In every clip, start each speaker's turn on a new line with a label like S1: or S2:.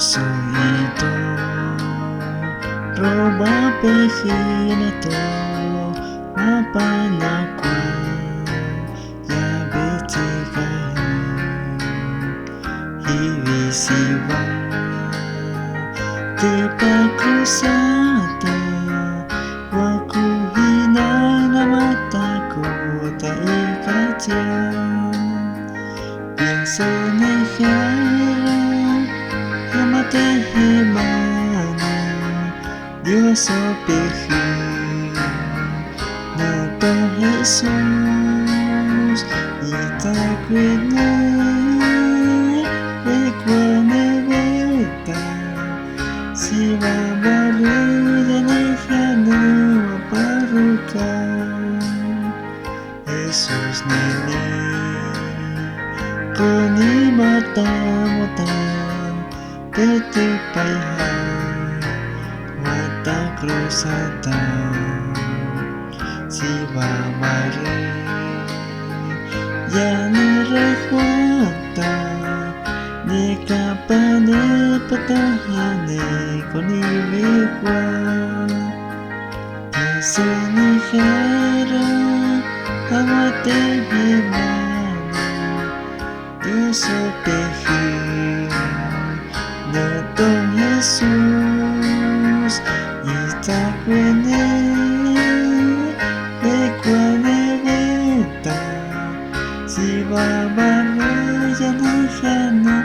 S1: puso ito, roba pehina to, mapalaku, yabeti kahin, hiwisiwa, tepakusata, wakuhina na mataku, taikatia, pinsanehera, Yamatehemana, Dios opehi, Nato Jesus, itakwene, ekwane veta, siwa baru denehana waparuka, Jesus nene, koni mata-mata, Tetepaihan mata krusata siwa mare yani rekwata nekapane patahane koni wekwa isenihera amate hemana yusopehi Nato Jesus, itakwene, ekwane veta, siwa bane janihana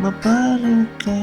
S1: maparuka.